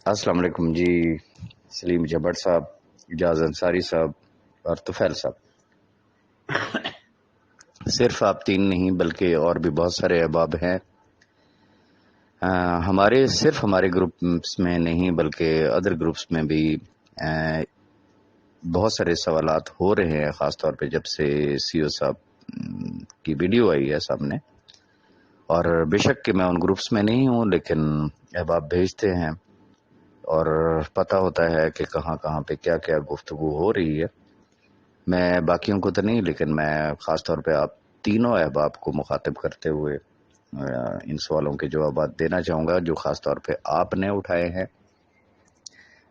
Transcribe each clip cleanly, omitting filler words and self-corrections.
السلام علیکم جی. سلیم جبٹ صاحب، اجاز انصاری صاحب اور طفیل صاحب. صرف آپ تین نہیں بلکہ اور بھی بہت سارے احباب ہیں. صرف ہمارے گروپس میں نہیں بلکہ ادر گروپس میں بھی بہت سارے سوالات ہو رہے ہیں، خاص طور پہ جب سے سی او صاحب کی ویڈیو آئی ہے سامنے. اور بے شک کہ میں ان گروپس میں نہیں ہوں، لیکن احباب بھیجتے ہیں اور پتہ ہوتا ہے کہ کہاں کہاں پہ کیا کیا گفتگو ہو رہی ہے. میں باقیوں کو تو نہیں، لیکن میں خاص طور پہ آپ تینوں احباب کو مخاطب کرتے ہوئے ان سوالوں کے جوابات دینا چاہوں گا جو خاص طور پہ آپ نے اٹھائے ہیں.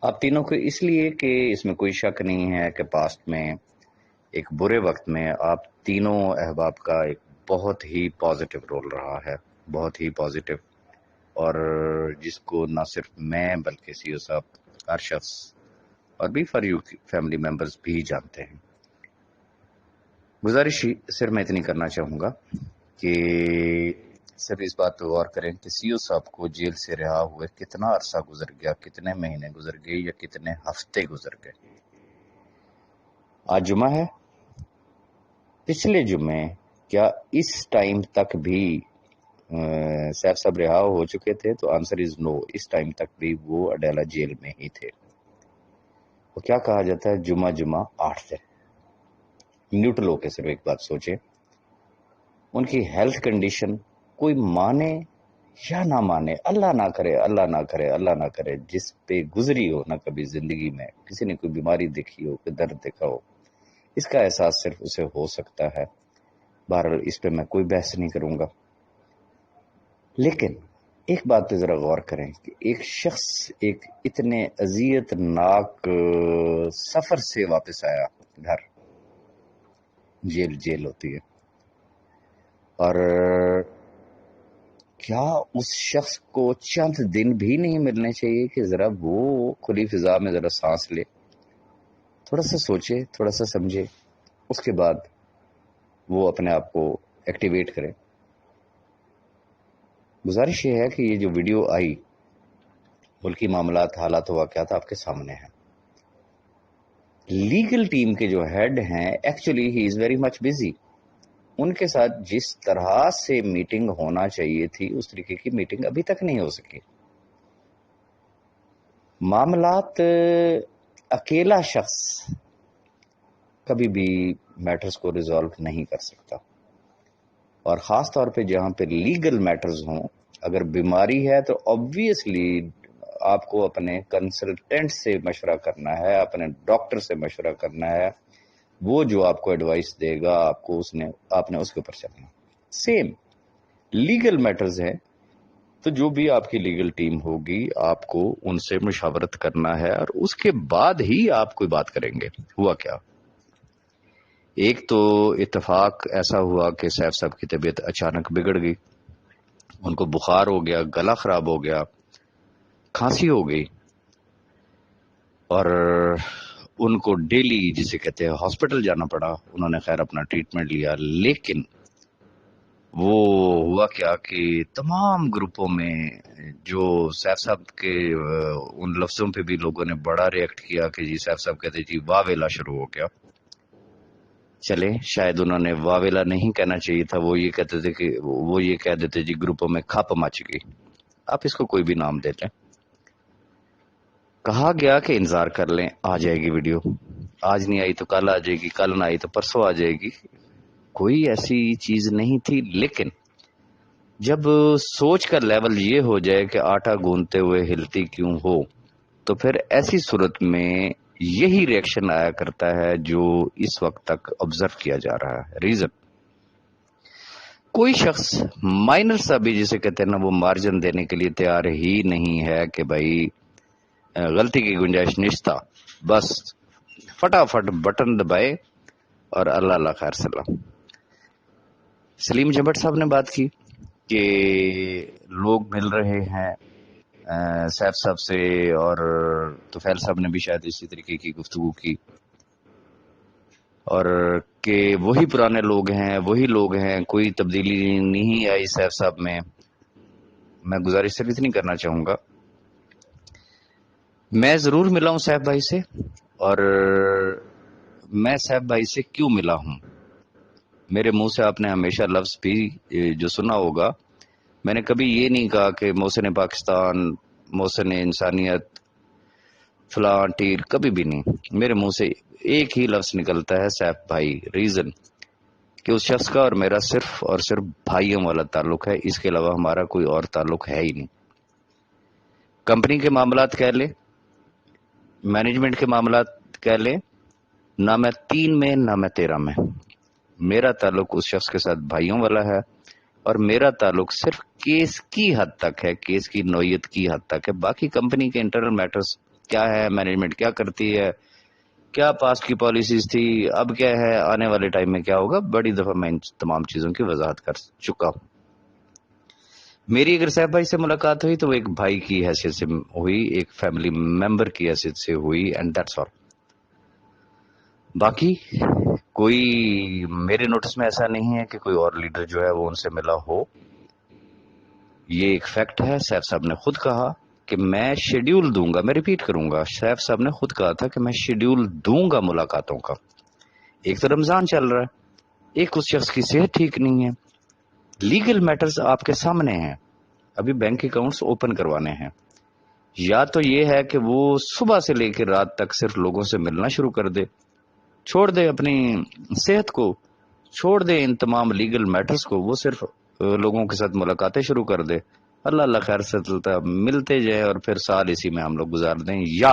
آپ تینوں کو اس لیے کہ اس میں کوئی شک نہیں ہے کہ پاسٹ میں ایک برے وقت میں آپ تینوں احباب کا ایک بہت ہی پازیٹیو رول رہا ہے، بہت ہی پازیٹیو، اور جس کو نہ صرف میں بلکہ سی او صاحب، ہر شخص اور بھی فار یو فیملی ممبرز بھی جانتے ہیں. گزارش صرف میں اتنی کرنا چاہوں گا کہ صرف اس بات پہ غور کریں کہ سی او صاحب کو جیل سے رہا ہوئے کتنا عرصہ گزر گیا، کتنے مہینے گزر گئے یا کتنے ہفتے گزر گئے. آج جمعہ ہے. پچھلے جمعے کیا اس ٹائم تک بھی سیف صاحب رہا ہو چکے تھے؟ تو answer is know. Us time تک بھی وہ اڈیالہ جیل میں ہی تھے. وہ کیا کہا جاتا ہے، جمعہ 8 دن. نیوٹرل ہو کے صرف ایک بات سوچیں، ان کی ہیلتھ کنڈیشن کوئی مانے یا نہ مانے، اللہ نہ کرے اللہ نہ کرے اللہ نہ کرے، جس پہ گزری ہو نہ کبھی زندگی میں کسی نے کوئی بیماری دیکھی ہو، کوئی درد دیکھا ہو، اس کا احساس صرف اسے ہو سکتا ہے. بہرحال اس پہ میں کوئی بحث نہیں کروں گا، لیکن ایک بات پہ ذرا غور کریں کہ ایک شخص ایک اتنے اذیت ناک سفر سے واپس آیا گھر. جیل ہوتی ہے، اور کیا اس شخص کو چند دن بھی نہیں ملنے چاہیے کہ ذرا وہ کھلی فضا میں ذرا سانس لے، تھوڑا سا سوچے، تھوڑا سا سمجھے، اس کے بعد وہ اپنے آپ کو ایکٹیویٹ کرے. گزارش یہ ہے کہ یہ جو ویڈیو آئی، ملکی معاملات، حالات و واقعات آپ کے سامنے ہیں. لیگل ٹیم کے جو ہیڈ ہیں، actually he is very much busy. ان کے ساتھ جس طرح سے میٹنگ ہونا چاہیے تھی اس طریقے کی میٹنگ ابھی تک نہیں ہو سکی. معاملات اکیلا شخص کبھی بھی میٹرز کو ریزالو نہیں کر سکتا، اور خاص طور پہ جہاں پہ لیگل میٹرز ہوں. اگر بیماری ہے تو آبویسلی آپ کو اپنے کنسلٹنٹ سے مشورہ کرنا ہے، اپنے ڈاکٹر سے مشورہ کرنا ہے. وہ جو آپ کو ایڈوائس دے گا آپ نے اس کے اوپر چلنا. سیم لیگل میٹرز ہیں تو جو بھی آپ کی لیگل ٹیم ہوگی آپ کو ان سے مشاورت کرنا ہے، اور اس کے بعد ہی آپ کوئی بات کریں گے. ہوا کیا، ایک تو اتفاق ایسا ہوا کہ سیف صاحب کی طبیعت اچانک بگڑ گئی. ان کو بخار ہو گیا، گلا خراب ہو گیا، کھانسی ہو گئی، اور ان کو ڈیلی جسے کہتے ہیں ہاسپٹل جانا پڑا. انہوں نے خیر اپنا ٹریٹمنٹ لیا، لیکن وہ ہوا کیا کہ تمام گروپوں میں جو سیف صاحب کے ان لفظوں پہ بھی لوگوں نے بڑا ریئیکٹ کیا کہ جی سیف صاحب کہتے جی واویلا شروع ہو گیا. چلے شاید انہوں نے واویلا نہیں کہنا چاہیے تھا، وہ یہ کہتے تھے کہ وہ یہ کہہ دیتے جی گروپوں میں کھپ مچ گئی. آپ اس کو کوئی بھی نام دیتے ہیں. کہا گیا کہ انتظار کر لیں، آ جائے گی ویڈیو. آج نہیں آئی تو کل آ جائے گی، کل نہ آئی تو پرسوں آ جائے گی. کوئی ایسی چیز نہیں تھی. لیکن جب سوچ کا لیول یہ ہو جائے کہ آٹا گوندتے ہوئے ہلتی کیوں ہو، تو پھر ایسی صورت میں یہی ریئیکشن آیا کرتا ہے جو اس وقت تک آبزرو کیا جا رہا ہے. ریزن، کوئی شخص مائنر سا بھی جسے کہتے ہیں نا وہ مارجن دینے کے لیے تیار ہی نہیں ہے کہ بھائی غلطی کی گنجائش نشتا، بس فٹافٹ بٹن دبائے اور اللہ اللہ خیر سلام. سلیم جبٹ صاحب نے بات کی کہ لوگ مل رہے ہیں سیف صاحب سے، اور طفیل صاحب نے بھی شاید اسی طریقے کی گفتگو کی، اور کہ وہی پرانے لوگ ہیں، کوئی تبدیلی نہیں آئی سیف صاحب میں. میں گزارش صرف اتنی کرنا چاہوں گا میں ضرور ملا ہوں سیف بھائی سے، اور میں سیف بھائی سے کیوں ملا ہوں، میرے منہ سے آپ نے ہمیشہ لفظ بھی جو سنا ہوگا، میں نے کبھی یہ نہیں کہا کہ محسن پاکستان، محسن انسانیت، فلاں ٹیر، کبھی بھی نہیں. میرے منہ سے ایک ہی لفظ نکلتا ہے، سیف بھائی. ریزن کہ اس شخص کا اور میرا صرف اور صرف بھائیوں والا تعلق ہے، اس کے علاوہ ہمارا کوئی اور تعلق ہے ہی نہیں. کمپنی کے معاملات کہہ لیں، مینجمنٹ کے معاملات کہہ لیں، نہ میں 3 میں نہ میں 13 میں. میرا تعلق اس شخص کے ساتھ بھائیوں والا ہے، اور میرا تعلق صرف کیس کی حد تک ہے، کیس کی نوعیت کی حد تک ہے. باقی کمپنی کے انٹرنل میٹرز کیا ہے، مینجمنٹ کیا کرتی ہے، کیا پاس کی پالیسیز تھی، اب کیا ہے، آنے والے ٹائم میں کیا ہوگا، بڑی دفعہ میں ان تمام چیزوں کی وضاحت کر چکا ہوں. میری اگر صاحب بھائی سے ملاقات ہوئی تو وہ ایک بھائی کی حیثیت سے ہوئی، ایک فیملی ممبر کی حیثیت سے ہوئی، اینڈ دیٹس آل. باقی کوئی میرے نوٹس میں ایسا نہیں ہے کہ کوئی اور لیڈر جو ہے وہ ان سے ملا ہو. یہ ایک فیکٹ ہے. سیف صاحب نے خود کہا کہ میں شیڈیول دوں گا، میں ریپیٹ کروں گا، سیف صاحب نے خود کہا تھا کہ میں شیڈیول دوں گا ملاقاتوں کا. ایک تو رمضان چل رہا ہے، ایک اس شخص کی صحت ٹھیک نہیں ہے، لیگل میٹرز آپ کے سامنے ہیں، ابھی بینک اکاؤنٹس اوپن کروانے ہیں. یا تو یہ ہے کہ وہ صبح سے لے کے رات تک صرف لوگوں سے ملنا شروع کر دے، چھوڑ دے اپنی صحت کو، چھوڑ دے ان تمام لیگل میٹرز کو، وہ صرف لوگوں کے ساتھ ملاقاتیں شروع کر دے. اللہ اللہ خیر سے چلتا ہے، ملتے جائیں اور پھر سال اسی میں ہم لوگ گزار دیں. یا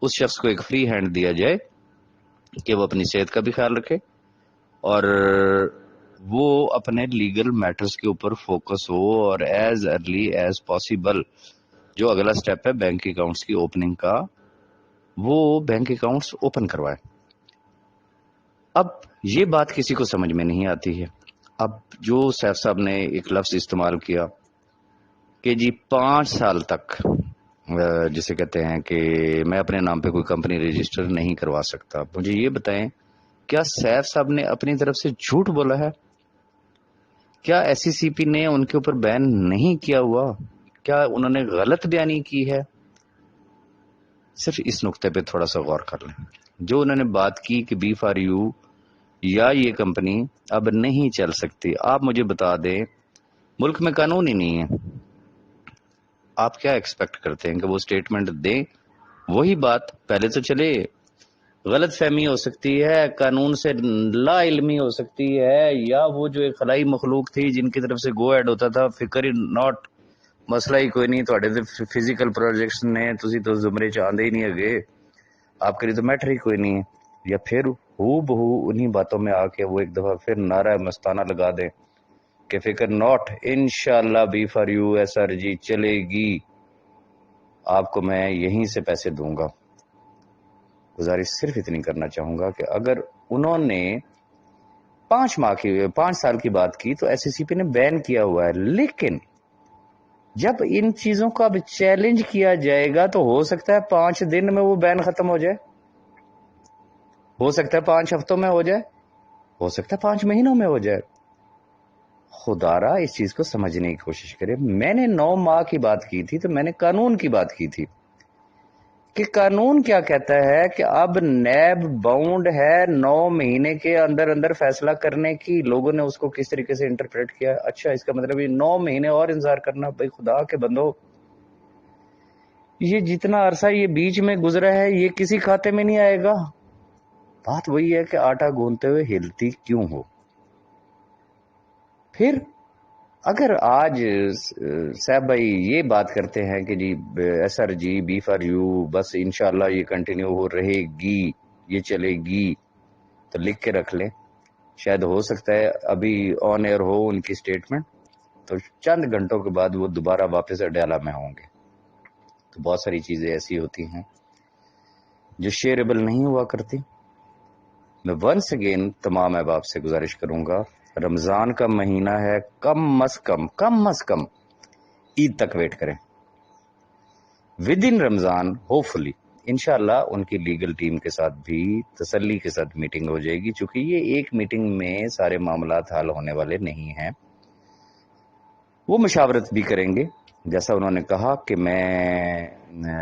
اس شخص کو ایک فری ہینڈ دیا جائے کہ وہ اپنی صحت کا بھی خیال رکھے اور وہ اپنے لیگل میٹرز کے اوپر فوکس ہو، اور ایز ارلی ایز پاسبل جو اگلا سٹیپ ہے بینک اکاؤنٹس کی اوپننگ کا، وہ بینک اکاؤنٹس اوپن کروائے. اب یہ بات کسی کو سمجھ میں نہیں آتی ہے. اب جو سیف صاحب نے ایک لفظ استعمال کیا کہ جی 5 سال تک، جسے کہتے ہیں کہ میں اپنے نام پہ کوئی کمپنی رجسٹر نہیں کروا سکتا، مجھے یہ بتائیں کیا سیف صاحب نے اپنی طرف سے جھوٹ بولا ہے؟ کیا ایس سی سی پی نے ان کے اوپر بین نہیں کیا ہوا؟ کیا انہوں نے غلط بیانی کی ہے؟ صرف اس نقطے پہ تھوڑا سا غور کر لیں. جو انہوں نے بات کی کہ بی فار یو یا یہ کمپنی اب نہیں چل سکتی، آپ مجھے بتا دیں ملک میں قانون ہی نہیں ہے، آپ کیا ایکسپیکٹ کرتے ہیں کہ وہ سٹیٹمنٹ دیں؟ وہی بات پہلے تو چلے، غلط فہمی ہو سکتی ہے، قانون سے لا علمی ہو سکتی ہے، یا وہ جو ایک خلائی مخلوق تھی جن کی طرف سے گو ایڈ ہوتا تھا، فکر ہی ناٹ، مسئلہ ہی کوئی نہیں، تھوڑے فزیکل پروجیکٹس نے تسی تو زمرے چاندے ہی نہیں اگے، آپ کے لیے تو میٹر ہی کوئی نہیں ہے. یا پھر ہو بہو انہی باتوں میں آ کے وہ ایک دفعہ پھر نعرہ مستانہ لگا دیں کہ فکر ناٹ، انشاءاللہ B for U S R G چلے گی، آپ کو میں یہیں سے پیسے دوں گا. گزارش صرف اتنی کرنا چاہوں گا کہ اگر انہوں نے 5 سال کی بات کی تو ایس سی سی پی نے بین کیا ہوا ہے، لیکن جب ان چیزوں کو اب چیلنج کیا جائے گا تو ہو سکتا ہے 5 دن میں وہ بین ختم ہو جائے، ہو سکتا ہے 5 ہفتوں میں ہو جائے، ہو سکتا ہے 5 مہینوں میں ہو جائے. خدا را اس چیز کو سمجھنے کی کوشش کرے. میں نے 9 ماہ کی بات کی تھی تو میں نے قانون کی بات کی تھی کہ قانون کیا کہتا ہے کہ اب نیب باؤنڈ ہے 9 مہینے کے اندر اندر فیصلہ کرنے کی. لوگوں نے اس کو کس طریقے سے انٹرپریٹ کیا، اچھا اس کا مطلب یہ 9 مہینے اور انتظار کرنا. بھائی خدا کے بندو، یہ جتنا عرصہ یہ بیچ میں گزرا ہے یہ کسی کھاتے میں نہیں آئے گا. بات وہی ہے کہ آٹا گوندتے ہوئے ہلتی کیوں ہو. پھر اگر آج صاحب بھائی یہ بات کرتے ہیں کہ G S R G B for you بس انشاءاللہ یہ کنٹینیو ہو رہے گی، یہ چلے گی، تو لکھ کے رکھ لیں. شاید ہو سکتا ہے ابھی آن ایئر ہو ان کی سٹیٹمنٹ تو چند گھنٹوں کے بعد وہ دوبارہ واپس اڈیالہ میں ہوں گے. تو بہت ساری چیزیں ایسی ہوتی ہیں جو شیئربل نہیں ہوا کرتی. میں ونس اگین تمام احباب سے گزارش کروں گا، رمضان کا مہینہ ہے، کم از کم عید تک ویٹ کریں. ود ان رمضان ہوپ فلی انشاءاللہ ان کی لیگل ٹیم کے ساتھ بھی تسلی کے ساتھ میٹنگ ہو جائے گی، چونکہ یہ ایک میٹنگ میں سارے معاملات حل ہونے والے نہیں ہیں. وہ مشاورت بھی کریں گے، جیسا انہوں نے کہا کہ میں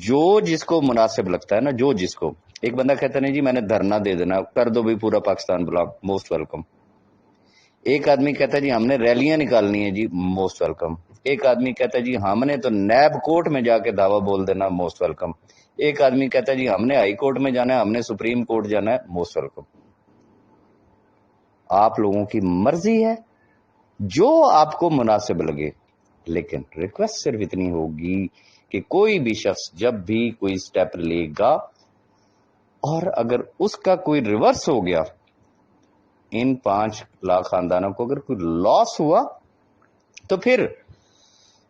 جو جس کو مناسب لگتا ہے نا، جو جس کو. ایک بندہ کہتا نہیں جی میں نے دھرنا دے دینا، کر دو بھی پورا پاکستان بلاک، موسٹ ویلکم. ایک آدمی کہتا ہے جی ہم نے ریلیاں نکالنی ہے، جی موسٹ ویلکم. ایک آدمی کہتا ہے جی ہم نے تو نیب کورٹ میں جا کے دعویٰ بول دینا، موسٹ ویلکم. ایک آدمی کہتا ہے جی ہم نے ہائی کورٹ میں جانا ہے، ہم نے سپریم کورٹ جانا ہے، موسٹ ویلکم. آپ لوگوں کی مرضی ہے، جو آپ کو مناسب لگے. لیکن ریکویسٹ صرف اتنی ہوگی کہ کوئی بھی شخص جب بھی کوئی سٹیپ لے گا اور اگر اس کا کوئی ریورس ہو گیا، ان 5 لاکھ خاندانوں کو اگر کوئی لاس ہوا، تو پھر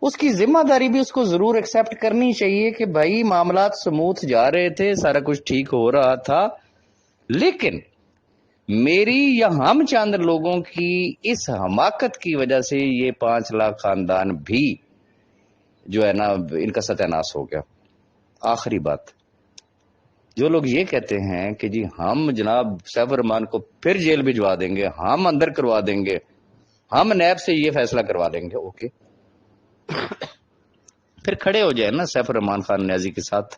اس کی ذمہ داری بھی اس کو ضرور ایکسپٹ کرنی چاہیے کہ بھائی معاملات سموتھ جا رہے تھے، سارا کچھ ٹھیک ہو رہا تھا، لیکن میری یا ہم چند لوگوں کی اس حماقت کی وجہ سے یہ 5 لاکھ خاندان بھی جو ہے نا ان کا ستیہ ناش ہو گیا. آخری بات، جو لوگ یہ کہتے ہیں کہ جی ہم جناب سیف الرحمان کو پھر جیل بھجوا دیں گے، ہم اندر کروا دیں گے، ہم نیب سے یہ فیصلہ کروا دیں گے، اوکے پھر کھڑے ہو جائے نا سیف الرحمان خان نیازی کے ساتھ.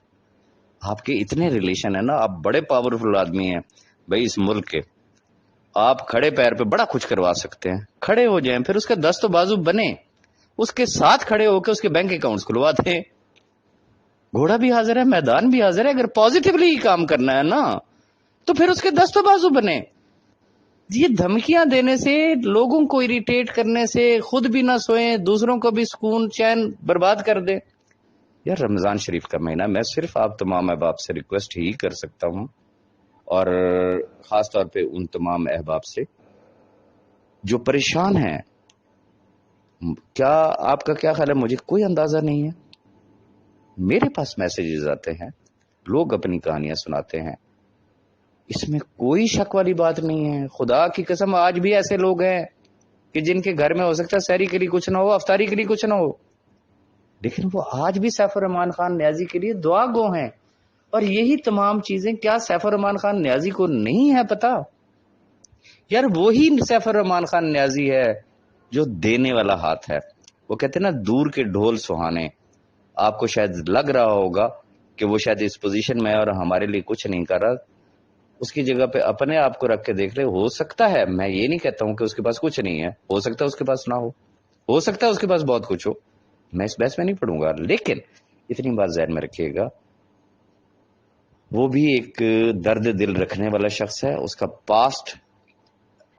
آپ کے اتنے ریلیشن ہیں نا، آپ بڑے پاورفل آدمی ہیں بھائی اس ملک کے، آپ کھڑے پیر پہ بڑا کچھ کروا سکتے ہیں. کھڑے ہو جائیں، پھر اس کے دست و بازو بنے، اس کے ساتھ کھڑے ہو کے اس کے بینک اکاؤنٹس کھلوا دیں. گھوڑا بھی حاضر ہے، میدان بھی حاضر ہے. اگر پازیٹیولی ہی کام کرنا ہے نا تو پھر اس کے دست و بازو بنے. یہ دھمکیاں دینے سے، لوگوں کو اریٹیٹ کرنے سے، خود بھی نہ سوئیں، دوسروں کو بھی سکون چین برباد کر دیں. یار رمضان شریف کا مہینہ، میں صرف آپ تمام احباب سے ریکویسٹ ہی کر سکتا ہوں، اور خاص طور پہ ان تمام احباب سے جو پریشان ہیں. کیا آپ کا کیا خیال ہے؟ مجھے کوئی اندازہ نہیں ہے. میرے پاس میسیجز آتے ہیں، لوگ اپنی کہانیاں سناتے ہیں، اس میں کوئی شک والی بات نہیں ہے. خدا کی قسم آج بھی ایسے لوگ ہیں کہ جن کے گھر میں ہو سکتا ہے سحری کے لیے کچھ نہ ہو، افطاری کے لیے کچھ نہ ہو، لیکن وہ آج بھی سیف الرحمان خان نیازی کے لیے دعا گو ہیں. اور یہی تمام چیزیں کیا سیف الرحمان خان نیازی کو نہیں ہے پتا؟ یار وہی سیف الرحمان خان نیازی ہے جو دینے والا ہاتھ ہے. وہ کہتے ہیں نا دور کے ڈھول سہانے. آپ کو شاید لگ رہا ہوگا کہ وہ شاید اس پوزیشن میں ہے اور ہمارے لیے کچھ نہیں کر رہا، اس کی جگہ پہ اپنے آپ کو رکھ کے دیکھ لے. ہو سکتا ہے، میں یہ نہیں کہتا ہوں کہ اس کے پاس کچھ نہیں ہے، ہو سکتا ہے اس کے پاس نہ ہو سکتا ہے اس کے پاس بہت کچھ ہو، میں اس بحث میں نہیں پڑوں گا. لیکن اتنی بات ذہن میں رکھیے گا، وہ بھی ایک درد دل رکھنے والا شخص ہے. اس کا پاسٹ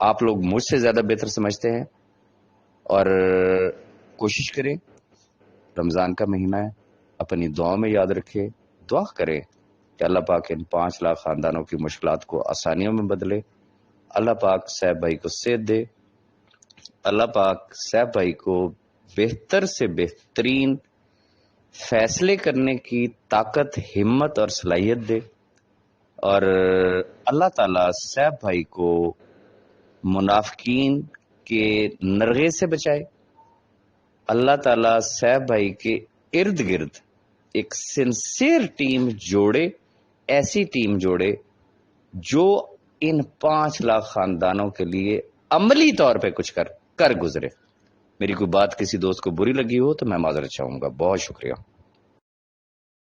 آپ لوگ مجھ سے زیادہ بہتر سمجھتے ہیں، اور کوشش کریں، رمضان کا مہینہ ہے، اپنی دعا میں یاد رکھے، دعا کریں کہ اللہ پاک ان 5 لاکھ خاندانوں کی مشکلات کو آسانیوں میں بدلے. اللہ پاک سیف بھائی کو صحت دے، اللہ پاک سیف بھائی کو بہتر سے بہترین فیصلے کرنے کی طاقت، ہمت اور صلاحیت دے، اور اللہ تعالیٰ سیف بھائی کو منافقین کے نرغے سے بچائے. اللہ تعالیٰ سیف بھائی کے ارد گرد ایک سنسیئر ٹیم جوڑے، ایسی ٹیم جوڑے جو ان 5 لاکھ خاندانوں کے لیے عملی طور پہ کچھ کر گزرے. میری کوئی بات کسی دوست کو بری لگی ہو تو میں معذرت چاہوں گا. بہت شکریہ.